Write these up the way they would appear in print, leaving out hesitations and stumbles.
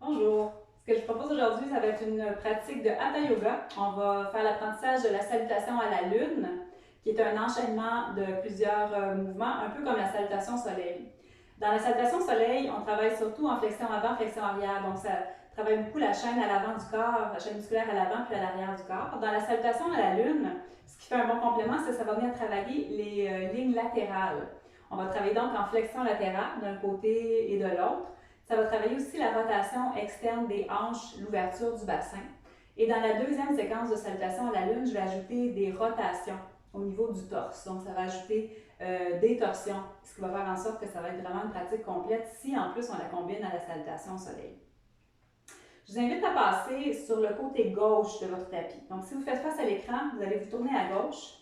Bonjour! Ce que je propose aujourd'hui, ça va être une pratique de Hatha Yoga. On va faire l'apprentissage de la salutation à la lune, qui est un enchaînement de plusieurs mouvements, un peu comme la salutation soleil. Dans la salutation soleil, on travaille surtout en flexion avant, flexion arrière. Donc, ça travaille beaucoup la chaîne à l'avant du corps, la chaîne musculaire à l'avant puis à l'arrière du corps. Dans la salutation à la lune, ce qui fait un bon complément, c'est que ça va venir travailler les lignes latérales. On va travailler donc en flexion latérale d'un côté et de l'autre. Ça va travailler aussi la rotation externe des hanches, l'ouverture du bassin. Et dans la deuxième séquence de salutation à la lune, je vais ajouter des rotations au niveau du torse. Donc, ça va ajouter des torsions, ce qui va faire en sorte que ça va être vraiment une pratique complète si en plus on la combine à la salutation au soleil. Je vous invite à passer sur le côté gauche de votre tapis. Donc, si vous faites face à l'écran, vous allez vous tourner à gauche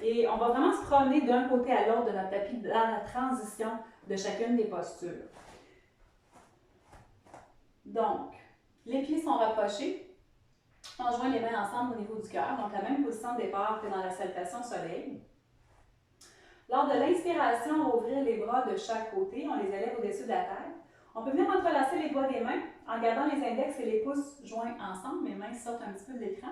et on va vraiment se promener d'un côté à l'autre de notre tapis dans la transition de chacune des postures. Donc, les pieds sont rapprochés. On joint les mains ensemble au niveau du cœur, donc la même position de départ que dans la salutation soleil. Lors de l'inspiration, on va ouvrir les bras de chaque côté, on les élève au-dessus de la tête. On peut venir entrelacer les doigts des mains en gardant les index et les pouces joints ensemble. Mes mains sortent un petit peu de l'écran.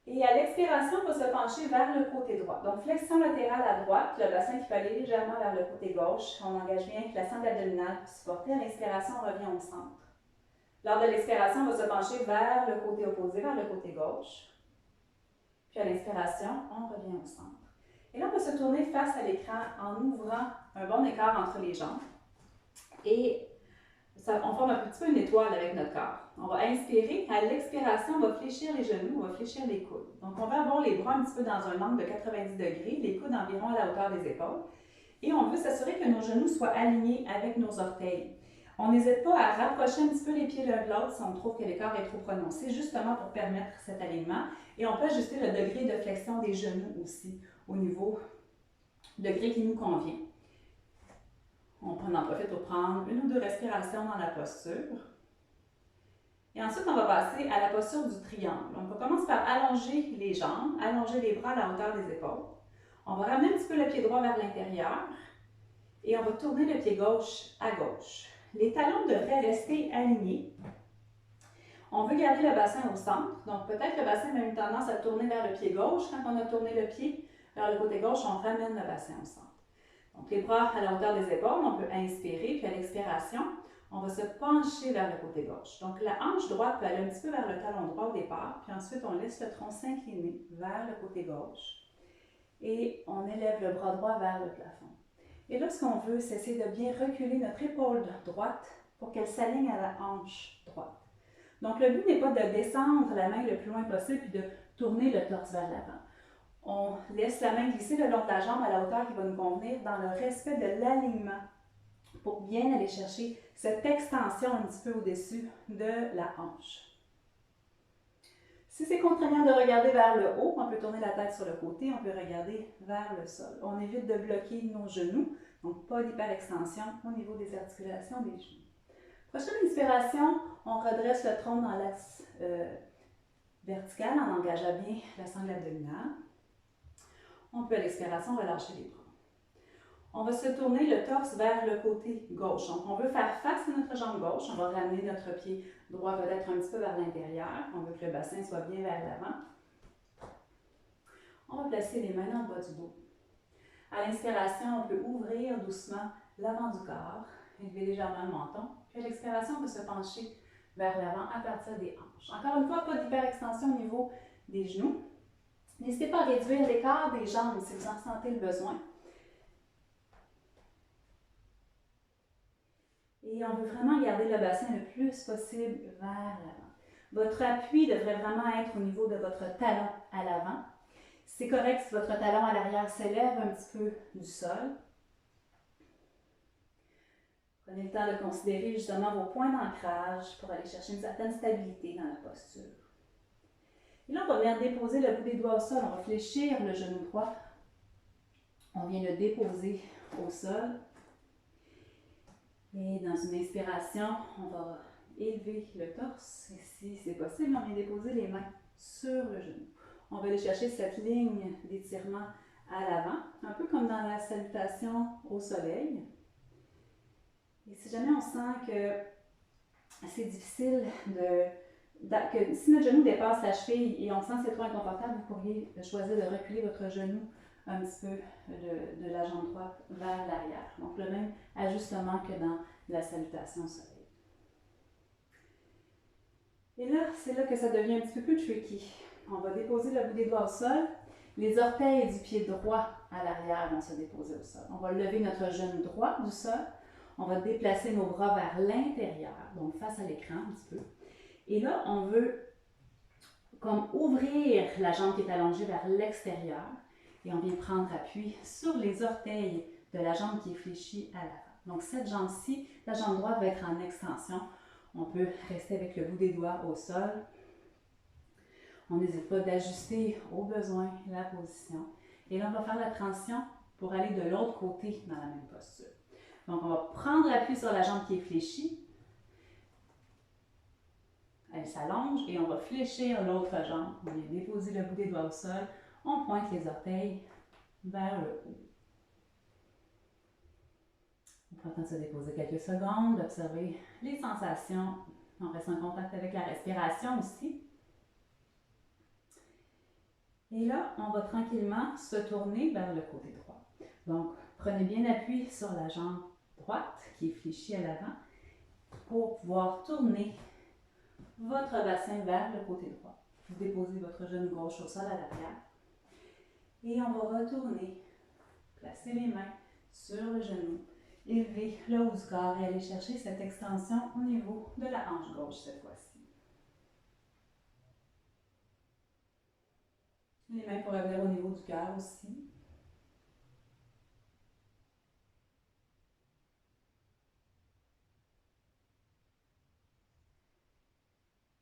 Et à l'expiration, on va se pencher vers le côté droit. Donc, flexion latérale à droite, le bassin qui peut aller légèrement vers le côté gauche. On engage bien la sangle abdominale pour supporter. À l'inspiration, on revient au centre. Lors de l'expiration, on va se pencher vers le côté opposé, vers le côté gauche. Puis à l'inspiration, on revient au centre. Et là, on va se tourner face à l'écran en ouvrant un bon écart entre les jambes. Et on forme un petit peu une étoile avec notre corps. On va inspirer. À l'expiration, on va fléchir les genoux, on va fléchir les coudes. Donc, on va avoir les bras un petit peu dans un angle de 90 degrés, les coudes environ à la hauteur des épaules. Et on veut s'assurer que nos genoux soient alignés avec nos orteils. On n'hésite pas à rapprocher un petit peu les pieds l'un de l'autre si on trouve que l'écart est trop prononcé, justement pour permettre cet alignement. Et on peut ajuster le degré de flexion des genoux aussi, au niveau degré qui nous convient. On en profite pour prendre une ou deux respirations dans la posture. Et ensuite, on va passer à la posture du triangle. Donc, on commence par allonger les jambes, allonger les bras à la hauteur des épaules. On va ramener un petit peu le pied droit vers l'intérieur et on va tourner le pied gauche à gauche. Les talons devraient rester alignés. On veut garder le bassin au centre, donc peut-être que le bassin a une tendance à tourner vers le pied gauche. Quand on a tourné le pied vers le côté gauche, on ramène le bassin au centre. Donc les bras à la hauteur des épaules, on peut inspirer, puis à l'expiration, on va se pencher vers le côté gauche. Donc la hanche droite peut aller un petit peu vers le talon droit au départ, puis ensuite on laisse le tronc s'incliner vers le côté gauche et on élève le bras droit vers le plafond. Et là, ce qu'on veut, c'est essayer de bien reculer notre épaule droite pour qu'elle s'aligne à la hanche droite. Donc, le but n'est pas de descendre la main le plus loin possible puis de tourner le torse vers l'avant. On laisse la main glisser le long de la jambe à la hauteur qui va nous convenir dans le respect de l'alignement pour bien aller chercher cette extension un petit peu au-dessus de la hanche. Si c'est contraignant de regarder vers le haut, on peut tourner la tête sur le côté, on peut regarder vers le sol. On évite de bloquer nos genoux, donc pas d'hyperextension au niveau des articulations des genoux. Prochaine inspiration, on redresse le tronc dans l'axe vertical en engageant bien la sangle abdominale. On peut à l'expiration relâcher les bras. On va se tourner le torse vers le côté gauche. Donc, on veut faire face à notre jambe gauche. On va ramener notre pied droit peut-être un petit peu vers l'intérieur. On veut que le bassin soit bien vers l'avant. On va placer les mains dans le bas du dos. À l'inspiration, on peut ouvrir doucement l'avant du corps, élever légèrement le menton. Puis à l'expiration, on peut se pencher vers l'avant à partir des hanches. Encore une fois, pas d'hyperextension au niveau des genoux. N'hésitez pas à réduire l'écart des jambes si vous en sentez le besoin. Et on veut vraiment garder le bassin le plus possible vers l'avant. Votre appui devrait vraiment être au niveau de votre talon à l'avant. C'est correct si votre talon à l'arrière s'élève un petit peu du sol. Prenez le temps de considérer justement vos points d'ancrage pour aller chercher une certaine stabilité dans la posture. Et là, on va venir déposer le bout des doigts au sol. On va fléchir le genou droit. On vient le déposer au sol. Et dans une inspiration, on va élever le torse. Et si c'est possible, on vient déposer les mains sur le genou. On va aller chercher cette ligne d'étirement à l'avant, un peu comme dans la salutation au soleil. Et si jamais on sent que c'est difficile que si notre genou dépasse la cheville et on sent que c'est trop inconfortable, vous pourriez choisir de reculer votre genou un petit peu de la jambe droite vers l'arrière. Donc le même ajustement que dans la salutation au soleil. Et là, c'est là que ça devient un petit peu plus tricky. On va déposer le bout des doigts au sol. Les orteils du pied droit à l'arrière vont se déposer au sol. On va lever notre genou droit du sol. On va déplacer nos bras vers l'intérieur, donc face à l'écran un petit peu. Et là, on veut comme ouvrir la jambe qui est allongée vers l'extérieur et on vient prendre appui sur les orteils de la jambe qui est fléchie à l'avant. Donc cette jambe-ci, la jambe droite va être en extension. On peut rester avec le bout des doigts au sol. On n'hésite pas d'ajuster au besoin la position. Et là, on va faire la transition pour aller de l'autre côté dans la même posture. Donc, on va prendre appui sur la jambe qui est fléchie. Elle s'allonge et on va fléchir l'autre jambe. On vient déposer le bout des doigts au sol. On pointe les orteils vers le haut. On prend le temps de se déposer quelques secondes, d'observer les sensations. On reste en contact avec la respiration aussi. Et là, on va tranquillement se tourner vers le côté droit. Donc, prenez bien appui sur la jambe droite qui est fléchie à l'avant pour pouvoir tourner votre bassin vers le côté droit. Vous déposez votre genou gauche au sol à l'arrière. Et on va retourner, placer les mains sur le genou, élever le haut du corps et aller chercher cette extension au niveau de la hanche gauche cette fois-ci. Les mains pourraient venir au niveau du cœur aussi.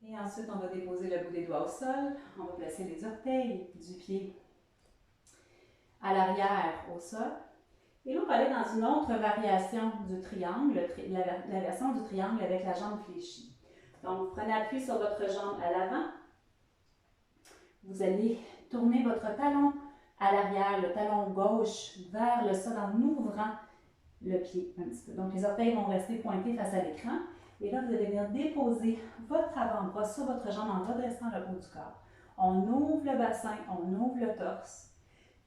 Et ensuite, on va déposer le bout des doigts au sol. On va placer les orteils du pied à l'arrière au sol. Et là, on va aller dans une autre variation du triangle, la version du triangle avec la jambe fléchie. Donc, vous prenez appui sur votre jambe à l'avant. Vous allez tourner votre talon à l'arrière, le talon gauche vers le sol en ouvrant le pied un petit peu. Donc, les orteils vont rester pointés face à l'écran. Et là, vous allez venir déposer votre avant-bras sur votre jambe en redressant le haut du corps. On ouvre le bassin, on ouvre le torse.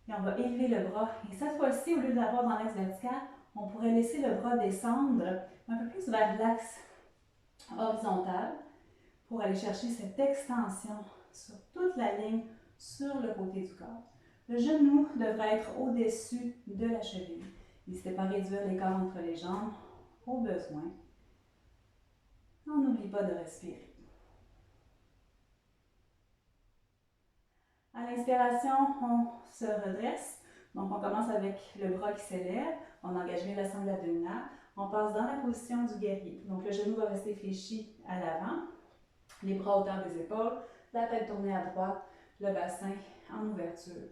Et on va élever le bras. Et cette fois-ci, au lieu de l'avoir dans l'axe vertical, on pourrait laisser le bras descendre un peu plus vers l'axe horizontal pour aller chercher cette extension sur toute la ligne sur le côté du corps. Le genou devrait être au-dessus de la cheville. N'hésitez pas à réduire l'écart entre les jambes au besoin. On n'oublie pas de respirer. À l'inspiration, on se redresse. Donc, on commence avec le bras qui s'élève. On engage bien la sangle abdominale. On passe dans la position du guerrier. Donc, le genou va rester fléchi à l'avant. Les bras à hauteur des épaules. La tête tournée à droite. Le bassin en ouverture.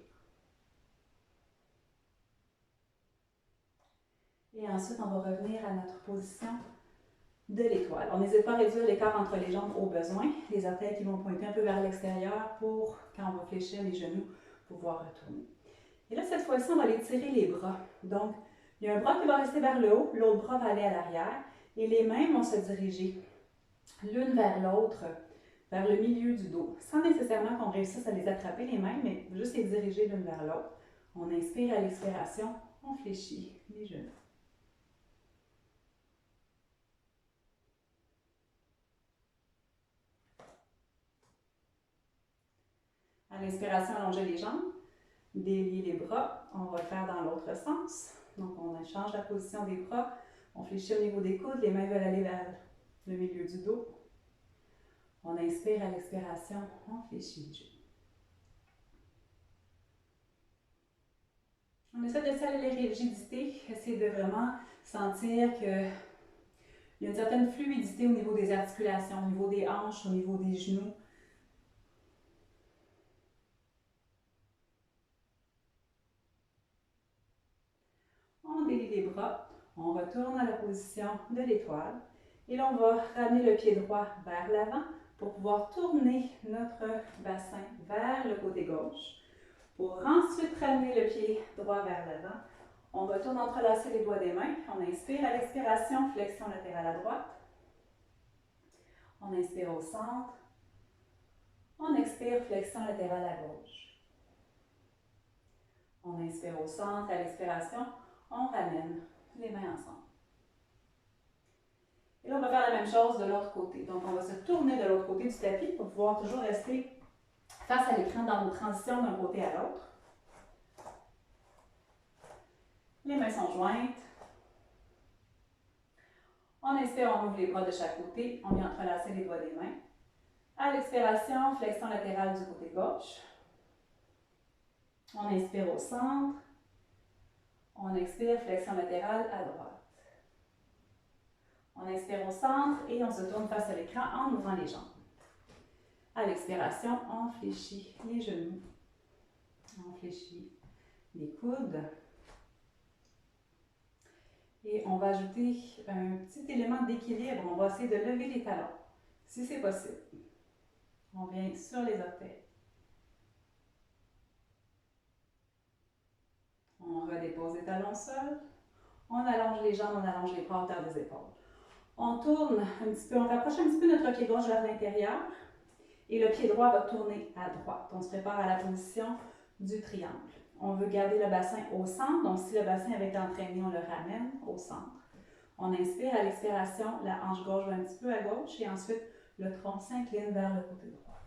Et ensuite, on va revenir à notre position de l'étoile. On n'hésite pas à réduire l'écart entre les jambes au besoin. Les orteils qui vont pointer un peu vers l'extérieur pour, quand on va fléchir les genoux, pouvoir retourner. Et là, cette fois-ci, on va aller tirer les bras. Donc, il y a un bras qui va rester vers le haut, l'autre bras va aller à l'arrière et les mains vont se diriger l'une vers l'autre, vers le milieu du dos, sans nécessairement qu'on réussisse à les attraper les mains, mais juste les diriger l'une vers l'autre. On inspire à l'expiration, on fléchit les genoux. À l'inspiration, allongez les jambes, déliez les bras. On va le faire dans l'autre sens. Donc, on change la position des bras. On fléchit au niveau des coudes. Les mains veulent aller vers le milieu du dos. On inspire à l'expiration. On fléchit les genoux. On essaie de laisser aller les rigidités. Essayer de vraiment sentir qu'il y a une certaine fluidité au niveau des articulations, au niveau des hanches, au niveau des genoux. On délie les bras, on retourne à la position de l'étoile et là on va ramener le pied droit vers l'avant pour pouvoir tourner notre bassin vers le côté gauche. Pour ensuite ramener le pied droit vers l'avant, on retourne entrelacer les doigts des mains. On inspire à l'expiration, flexion latérale à droite. On inspire au centre. On expire, flexion latérale à gauche. On inspire au centre, à l'expiration, on ramène les mains ensemble. Et là, on va faire la même chose de l'autre côté. Donc, on va se tourner de l'autre côté du tapis pour pouvoir toujours rester face à l'écran dans nos transitions d'un côté à l'autre. Les mains sont jointes. On inspire, on ouvre les bras de chaque côté. On vient entrelacer les doigts des mains. À l'expiration, flexion latérale du côté gauche. On inspire au centre. On expire, flexion latérale à droite. On inspire au centre et on se tourne face à l'écran en ouvrant les jambes. À l'expiration, on fléchit les genoux. On fléchit les coudes. Et on va ajouter un petit élément d'équilibre. On va essayer de lever les talons, si c'est possible. On vient sur les orteils. On redépose les talons seuls. On allonge les jambes, on allonge les bras à hauteur des épaules. On tourne un petit peu, on rapproche un petit peu notre pied gauche vers l'intérieur. Et le pied droit va tourner à droite. On se prépare à la position du triangle. On veut garder le bassin au centre. Donc, si le bassin avait été entraîné, on le ramène au centre. On inspire à l'expiration, la hanche gauche va un petit peu à gauche et ensuite le tronc s'incline vers le côté droit.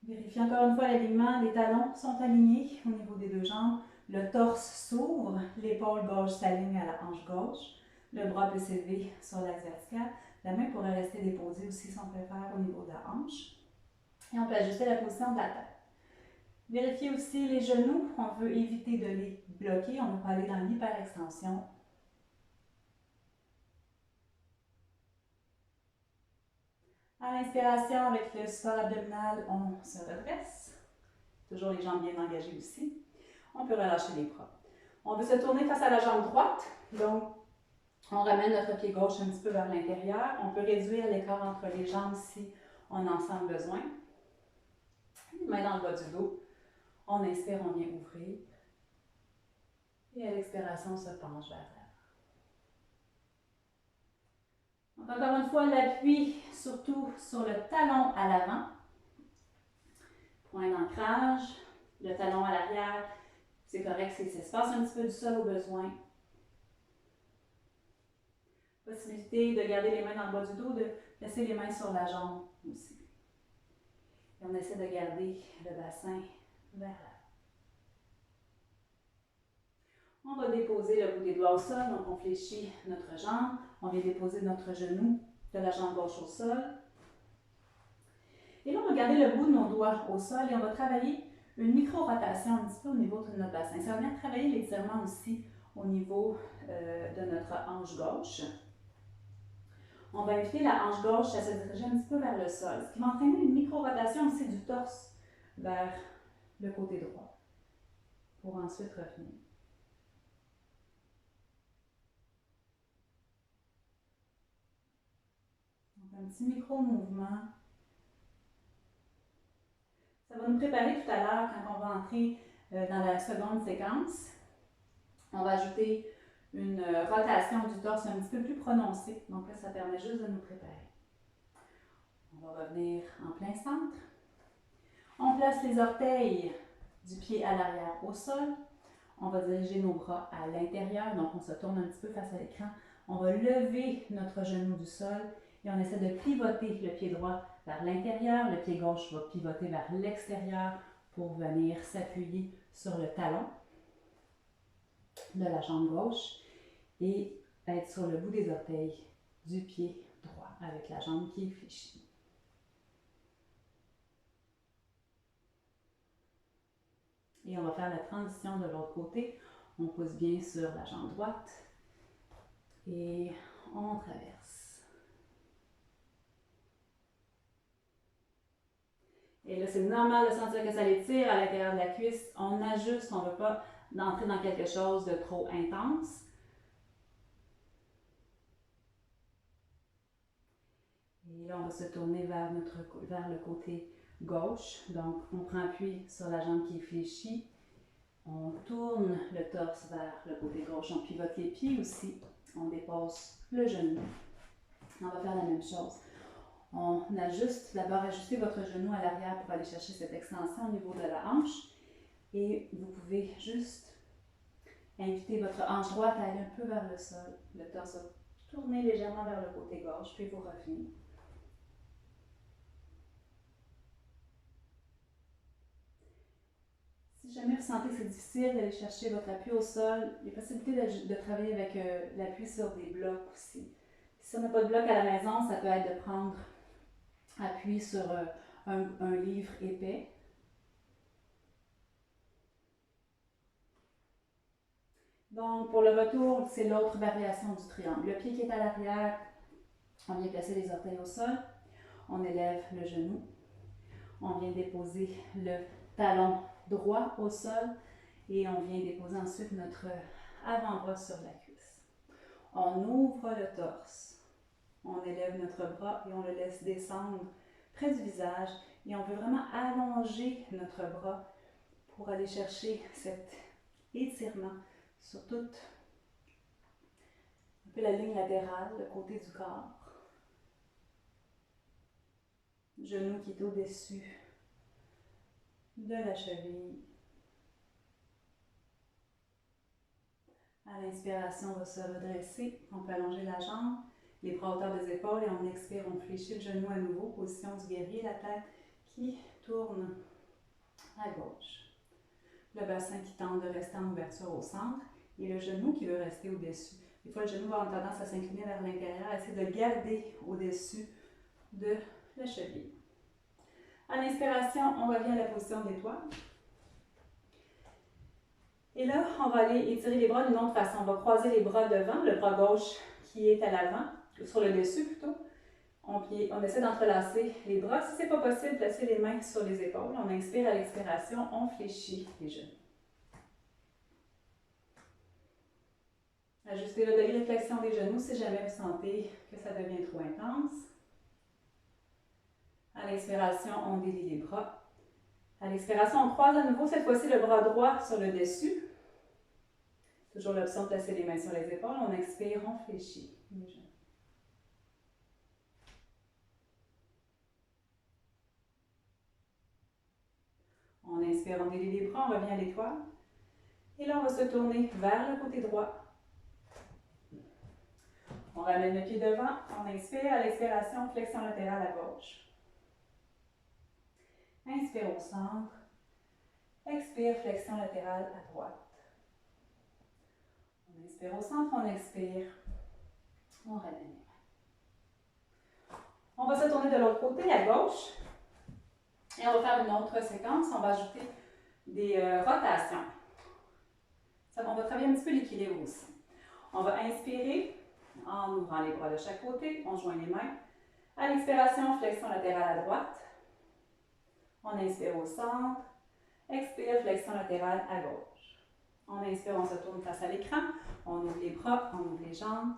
Vérifiez encore une fois l'alignement. Les talons sont alignés au niveau des deux jambes. Le torse s'ouvre, l'épaule gauche s'aligne à la hanche gauche. Le bras peut s'élever sur l'axe vertical. La main pourrait rester déposée aussi si on préfère au niveau de la hanche. Et on peut ajuster la position de la tête. Vérifiez aussi les genoux. On veut éviter de les bloquer. On ne veut pas aller dans l'hyperextension. À l'inspiration, avec le support abdominal, on se redresse. Toujours les jambes bien engagées aussi. On peut relâcher les bras. On veut se tourner face à la jambe droite. Donc, on ramène notre pied gauche un petit peu vers l'intérieur. On peut réduire l'écart entre les jambes si on en sent besoin. Main dans le bas du dos. On inspire, on vient ouvrir. Et à l'expiration, on se penche vers l'avant. Encore une fois, l'appui surtout sur le talon à l'avant. Point d'ancrage. Le talon à l'arrière. C'est correct s'il s'espace un petit peu du sol au besoin. Possibilité de garder les mains dans le bas du dos, de laisser les mains sur la jambe aussi. Et on essaie de garder le bassin vers l'avant. On va déposer le bout des doigts au sol, donc on fléchit notre jambe. On vient déposer notre genou de la jambe gauche au sol. Et là, on va garder le bout de nos doigts au sol et on va travailler une micro-rotation un petit peu au niveau de notre bassin. Ça va venir travailler l'étirement aussi au niveau de notre hanche gauche. On va inviter la hanche gauche à se diriger un petit peu vers le sol, ce qui va entraîner une micro-rotation aussi du torse vers le côté droit, pour ensuite revenir. Donc un petit micro-mouvement. Ça va nous préparer tout à l'heure quand on va entrer dans la seconde séquence. On va ajouter une rotation du torse un petit peu plus prononcée. Donc là, ça permet juste de nous préparer. On va revenir en plein centre. On place les orteils du pied à l'arrière au sol. On va diriger nos bras à l'intérieur. Donc on se tourne un petit peu face à l'écran. On va lever notre genou du sol et on essaie de pivoter le pied droit vers l'intérieur. Le pied gauche va pivoter vers l'extérieur pour venir s'appuyer sur le talon de la jambe gauche et être sur le bout des orteils du pied droit avec la jambe qui est fléchie. Et on va faire la transition de l'autre côté. On pousse bien sur la jambe droite et on traverse. Et là, c'est normal de sentir que ça l'étire à l'intérieur de la cuisse. On ajuste, on ne veut pas entrer dans quelque chose de trop intense. Et là, on va se tourner vers le côté gauche. Donc, on prend appui sur la jambe qui est fléchie. On tourne le torse vers le côté gauche. On pivote les pieds aussi. On dépose le genou. On va faire la même chose. On ajuste, d'abord ajustez votre genou à l'arrière pour aller chercher cette extension au niveau de la hanche. Et vous pouvez juste inviter votre hanche droite à aller un peu vers le sol, le torse. Tournez légèrement vers le côté gauche, puis vous revenez. Si jamais vous sentez que c'est difficile d'aller chercher votre appui au sol, il y a possibilité de travailler avec l'appui sur des blocs aussi. Si on n'a pas de bloc à la maison, ça peut être de prendre appui sur un livre épais. Donc, pour le retour, c'est l'autre variation du triangle. Le pied qui est à l'arrière, on vient placer les orteils au sol, on élève le genou, on vient déposer le talon droit au sol et on vient déposer ensuite notre avant-bras sur la cuisse. On ouvre le torse, on élève notre bras et on le laisse descendre près du visage et on veut vraiment allonger notre bras pour aller chercher cet étirement sur toute un peu la ligne latérale, le côté du corps. Genou qui est au-dessus de la cheville. À l'inspiration, on va se redresser. On peut allonger la jambe, les bras à hauteur des épaules et on expire, on fléchit le genou à nouveau, position du guerrier, la tête qui tourne à gauche. Le bassin qui tente de rester en ouverture au centre et le genou qui veut rester au-dessus. Des fois, le genou va avoir tendance à s'incliner vers l'intérieur, essayer de le garder au-dessus de la cheville. À l'inspiration, on revient à la position d'étoile. Et là, on va aller étirer les bras d'une autre façon. On va croiser les bras devant, le bras gauche qui est à l'avant, sur le dessus plutôt. On essaie d'entrelacer les bras. Si ce n'est pas possible, placez les mains sur les épaules. On inspire à l'expiration, on fléchit les genoux. Ajustez le degré de flexion des genoux si jamais vous sentez que ça devient trop intense. À l'inspiration, on délie les bras. À l'expiration, on croise à nouveau, cette fois-ci le bras droit sur le dessus. Toujours l'option de placer les mains sur les épaules. On expire, on fléchit les genoux. On inspire, on délie les bras, on revient à l'étoile. Et là, on va se tourner vers le côté droit. On ramène le pied devant, on inspire, à l'expiration, flexion latérale à gauche. Inspire au centre. Expire, flexion latérale à droite. On inspire au centre, on expire. On ramène les mains. On va se tourner de l'autre côté, à gauche. Et on va faire une autre séquence. On va ajouter des rotations. On va travailler un petit peu l'équilibre aussi. On va inspirer en ouvrant les bras de chaque côté. On joint les mains. À l'expiration, flexion latérale à droite. On inspire au centre. Expire, flexion latérale à gauche. On inspire, on se tourne face à l'écran. On ouvre les bras, on ouvre les jambes.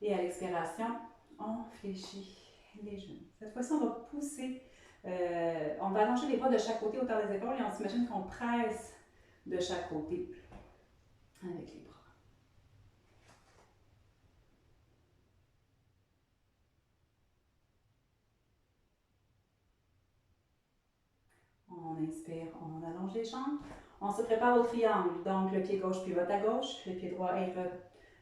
Et à l'expiration, on fléchit les genoux. Cette fois-ci, on va pousser, on va allonger les bras de chaque côté, hauteur des épaules, et on s'imagine qu'on presse de chaque côté avec les bras. On inspire, on allonge les jambes. On se prépare au triangle. Donc, le pied gauche pivote à gauche, le pied droit est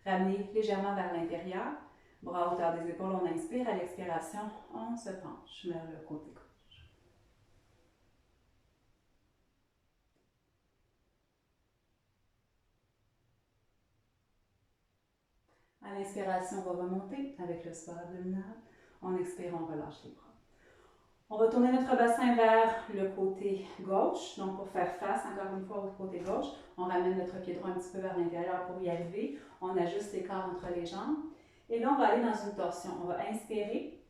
ramené légèrement vers l'intérieur. Bras à hauteur des épaules, on inspire. À l'expiration, on se penche vers le côté gauche. À l'inspiration, on va remonter avec le sport abdominal. On expire, on relâche les bras. On va tourner notre bassin vers le côté gauche. Donc, pour faire face, encore une fois, au côté gauche, on ramène notre pied droit un petit peu vers l'intérieur pour y arriver. On ajuste l'écart entre les jambes. Et là, on va aller dans une torsion. On va inspirer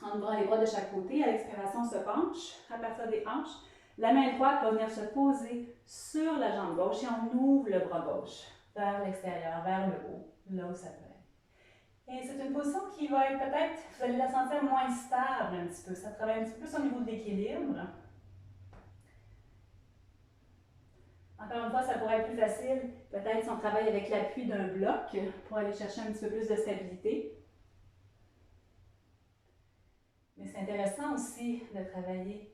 en ouvrant les bras de chaque côté. À l'expiration, on se penche à partir des hanches. La main droite va venir se poser sur la jambe gauche et on ouvre le bras gauche vers l'extérieur, vers le haut, là où ça peut être. Et c'est une position qui va être peut-être, vous allez la sentir moins stable un petit peu. Ça travaille un petit peu plus au niveau de l'équilibre. Encore une fois, ça pourrait être plus facile, peut-être si on travaille avec l'appui d'un bloc pour aller chercher un petit peu plus de stabilité. Mais c'est intéressant aussi de travailler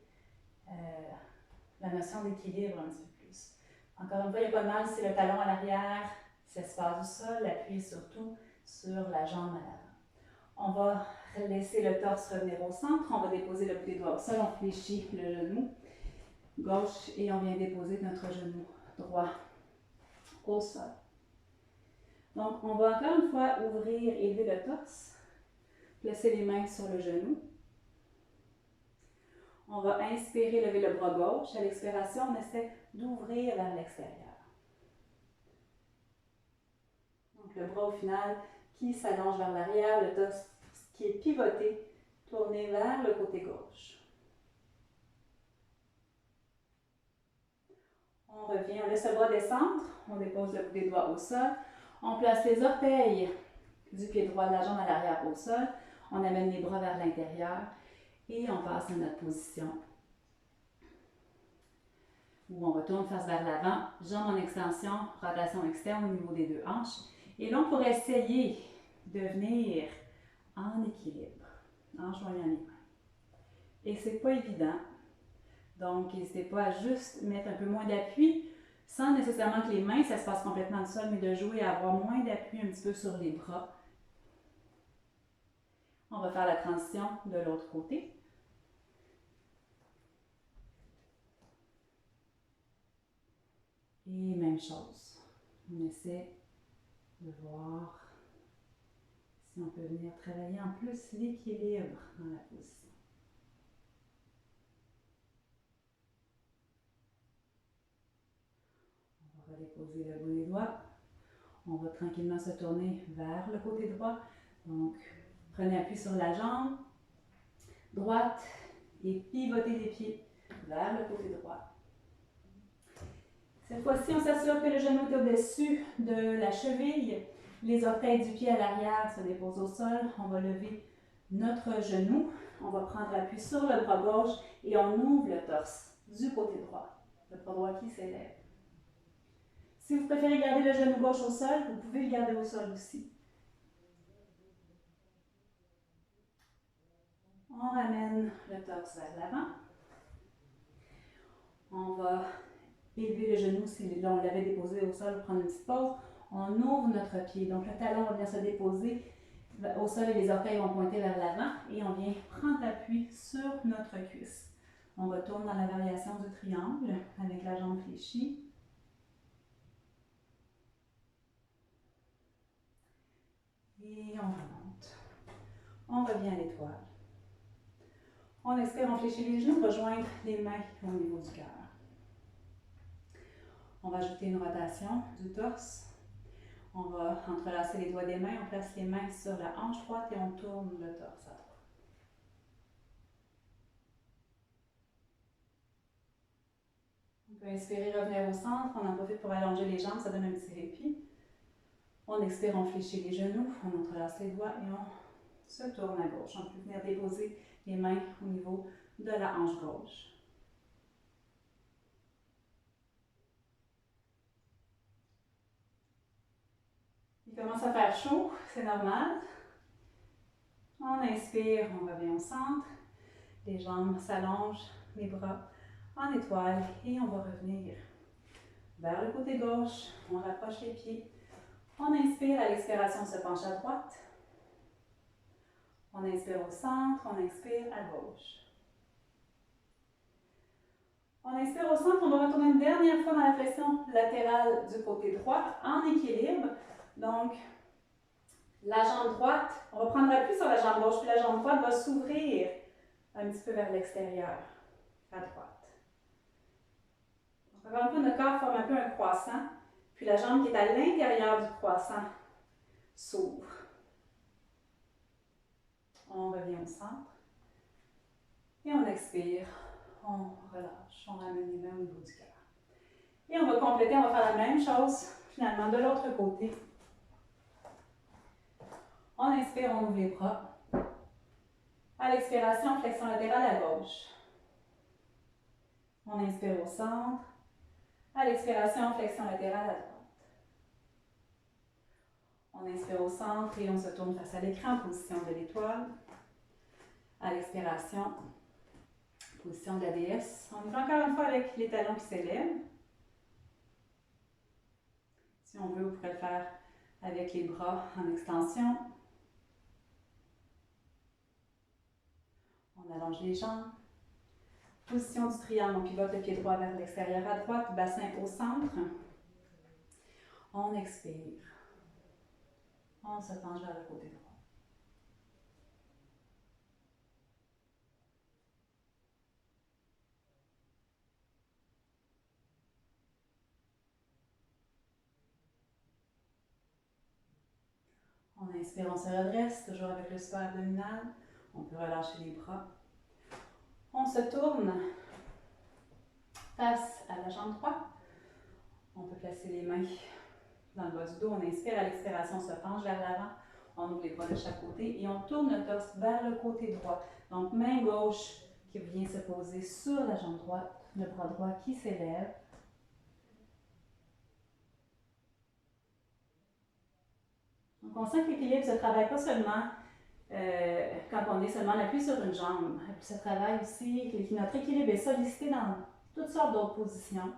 la notion d'équilibre un petit peu plus. Encore une fois, il n'y a pas de mal si le talon à l'arrière s'espace du sol, l'appui surtout sur la jambe à l'avant. On va laisser le torse revenir au centre, on va déposer le bout des doigts au sol, on fléchit le genou gauche et on vient déposer notre genou droit au sol. Donc, on va encore une fois ouvrir, élever le torse, placer les mains sur le genou. On va inspirer, lever le bras gauche. À l'expiration, on essaie d'ouvrir vers l'extérieur. Donc, le bras au final qui s'allonge vers l'arrière, le torse qui est pivoté, tourné vers le côté gauche. On revient, on laisse le bras descendre, on dépose le bout des doigts au sol. On place les orteils du pied droit de la jambe à l'arrière au sol. On amène les bras vers l'intérieur et on passe à notre position où on retourne face vers l'avant, jambes en extension, rotation externe au niveau des deux hanches. Et là, on pourrait essayer de venir en équilibre, en joignant les mains. Et c'est pas évident. Donc, n'hésitez pas à juste mettre un peu moins d'appui, sans nécessairement que les mains, ça se passe complètement au sol, mais de jouer à avoir moins d'appui un petit peu sur les bras. On va faire la transition de l'autre côté. Et même chose. On essaie de voir si on peut venir travailler en plus l'équilibre dans la position. On va redéposer le bout des doigts. On va tranquillement se tourner vers le côté droit. Donc, prenez appui sur la jambe droite et pivotez les pieds vers le côté droit. Cette fois-ci, on s'assure que le genou est au-dessus de la cheville. Les orteils du pied à l'arrière se déposent au sol. On va lever notre genou. On va prendre appui sur le bras gauche et on ouvre le torse du côté droit. Le bras droit qui s'élève. Si vous préférez garder le genou gauche au sol, vous pouvez le garder au sol aussi. On ramène le torse vers l'avant. On va élever le genou si on l'avait déposé au sol, prendre une petite pause. On ouvre notre pied. Donc le talon va venir se déposer au sol et les orteils vont pointer vers l'avant et on vient prendre appui sur notre cuisse. On retourne dans la variation du triangle avec la jambe fléchie. Et on remonte. On revient à l'étoile. On expire, on fléchit les genoux, rejoindre les mains au niveau du cœur. On va ajouter une rotation du torse. On va entrelacer les doigts des mains, on place les mains sur la hanche droite et on tourne le torse à droite. On peut inspirer, revenir au centre, on en profite pour allonger les jambes, ça donne un petit répit. On expire, on fléchit les genoux, on entrelace les doigts et on se tourne à gauche. On peut venir déposer les mains au niveau de la hanche gauche. Il commence à faire chaud, c'est normal. On inspire, on revient au centre. Les jambes s'allongent, les bras en étoile et on va revenir vers le côté gauche. On rapproche les pieds. On inspire, à l'expiration, on se penche à droite. On inspire au centre, on expire à gauche. On inspire au centre, on va retourner une dernière fois dans la flexion latérale du côté droit en équilibre. Donc, la jambe droite, on va prendre appui sur la jambe gauche, puis la jambe droite va s'ouvrir un petit peu vers l'extérieur, à droite. Donc, encore une fois, notre corps forme un peu un croissant, puis la jambe qui est à l'intérieur du croissant s'ouvre. On revient au centre et on expire, on relâche, on ramène les mains au niveau du cœur. Et on va compléter, on va faire la même chose finalement de l'autre côté. On inspire, on ouvre les bras. À l'expiration, flexion latérale à gauche. On inspire au centre. À l'expiration, flexion latérale à droite. On inspire au centre et on se tourne face à l'écran en position de l'étoile. À l'expiration, position de la déesse. On ouvre encore une fois avec les talons qui s'élèvent. Si on veut, vous pourrez le faire avec les bras en extension. On allonge les jambes. Position du triangle, on pivote le pied droit vers l'extérieur à droite, bassin au centre. On expire. On se penche vers le côté droit. On inspire, on se redresse, toujours avec le souffle abdominal. On peut relâcher les bras. On se tourne face à la jambe droite. On peut placer les mains dans le bas du dos. On inspire, à l'expiration, on se penche vers l'avant. On ouvre les bras de chaque côté et on tourne le torse vers le côté droit. Donc, main gauche qui vient se poser sur la jambe droite, le bras droit qui s'élève. Donc, on sent que l'équilibre ne se travaille pas seulement quand on est seulement l'appui sur une jambe. Il se travaille aussi, notre équilibre est sollicité dans toutes sortes d'autres positions.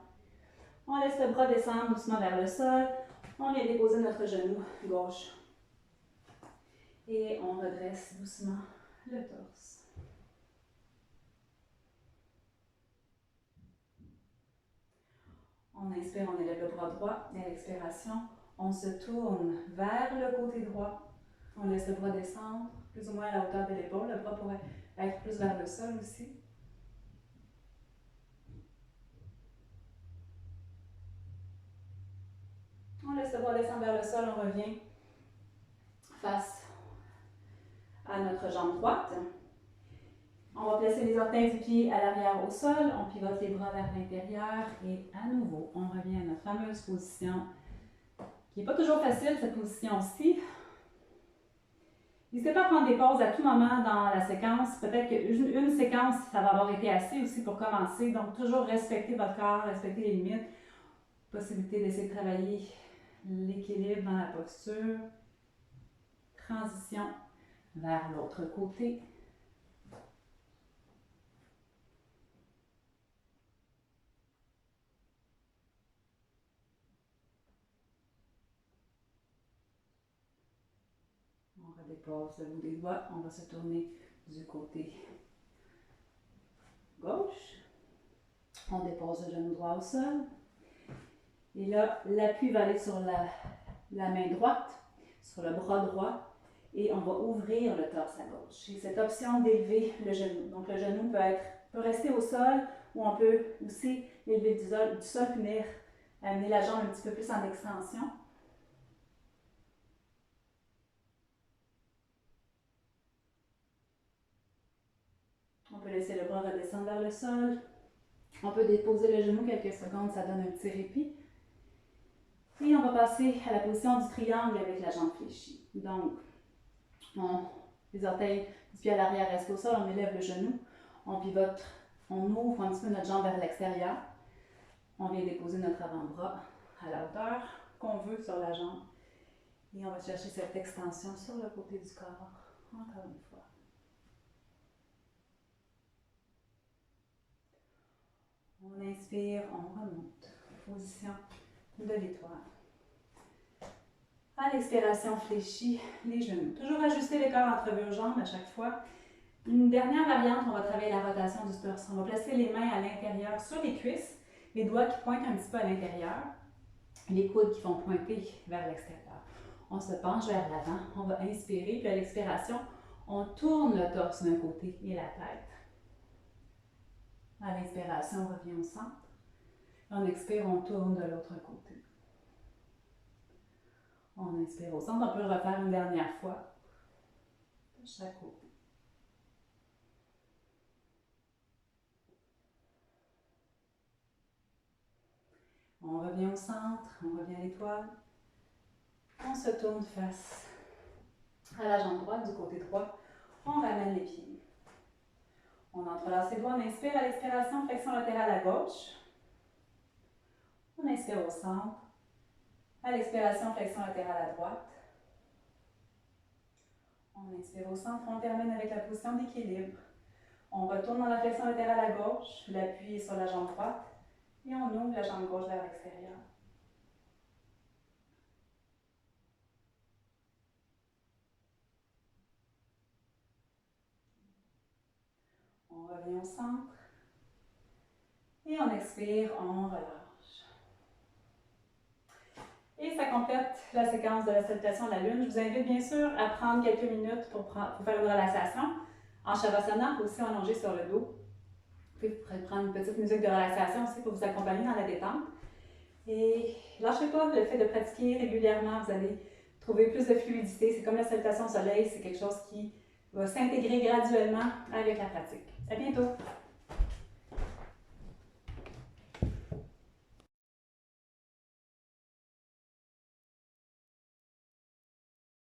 On laisse le bras descendre doucement vers le sol. On vient déposer notre genou gauche. Et on redresse doucement le torse. On inspire, on élève le bras droit. Et à l'expiration, on se tourne vers le côté droit. On laisse le bras descendre, plus ou moins à la hauteur de l'épaule. Le bras pourrait être plus vers le sol aussi. On laisse le bras descendre vers le sol, on revient face à notre jambe droite. On va placer les orteils du pied à l'arrière au sol, on pivote les bras vers l'intérieur et à nouveau, on revient à notre fameuse position qui n'est pas toujours facile, cette position-ci. N'hésitez pas à prendre des pauses à tout moment dans la séquence. Peut-être qu'une séquence, ça va avoir été assez aussi pour commencer. Donc, toujours respecter votre corps, respecter les limites. Possibilité d'essayer de travailler l'équilibre dans la posture. Transition vers l'autre côté. On redépose le bout des doigts. On va se tourner du côté gauche. On dépose le genou droit au sol. Et là, l'appui va aller sur la main droite, sur le bras droit. Et on va ouvrir le torse à gauche. Et cette option d'élever le genou. Donc le genou peut rester au sol ou on peut aussi l'élever du sol, venir amener la jambe un petit peu plus en extension. On peut laisser le bras redescendre vers le sol. On peut déposer le genou quelques secondes, ça donne un petit répit. Et on va passer à la position du triangle avec la jambe fléchie. Donc, les orteils du pied à l'arrière restent au sol, on élève le genou, on pivote, on ouvre un petit peu notre jambe vers l'extérieur. On vient déposer notre avant-bras à la hauteur qu'on veut sur la jambe. Et on va chercher cette extension sur le côté du corps, encore une fois. On inspire, on remonte. Position de l'étoile. À l'expiration, fléchis les genoux. Toujours ajuster les corps entre vos jambes à chaque fois. Une dernière variante, on va travailler la rotation du torse. On va placer les mains à l'intérieur sur les cuisses, les doigts qui pointent un petit peu à l'intérieur, les coudes qui vont pointer vers l'extérieur. On se penche vers l'avant, on va inspirer, puis à l'expiration, on tourne le torse d'un côté et la tête. À l'inspiration, on revient au centre. On expire, on tourne de l'autre côté. On inspire au centre, on peut le refaire une dernière fois de chaque côté. On revient au centre, on revient à l'étoile. On se tourne face à la jambe droite du côté droit. On ramène les pieds. On entrelace les doigts, on inspire à l'expiration, flexion latérale à gauche. On inspire au centre. À l'expiration, flexion latérale à droite. On On inspire au centre, on termine avec la position d'équilibre. On retourne dans la flexion latérale à gauche, l'appui est sur la jambe droite et on ouvre la jambe gauche vers l'extérieur. On revient au centre et on expire, on relâche. Et ça complète la séquence de la salutation à la lune. Je vous invite bien sûr à prendre quelques minutes pour faire une relaxation. En Shavasana, aussi allongé sur le dos. Vous pouvez prendre une petite musique de relaxation aussi pour vous accompagner dans la détente. Et lâchez pas le fait de pratiquer régulièrement, vous allez trouver plus de fluidité. C'est comme la salutation au soleil, c'est quelque chose qui va s'intégrer graduellement avec la pratique. À bientôt!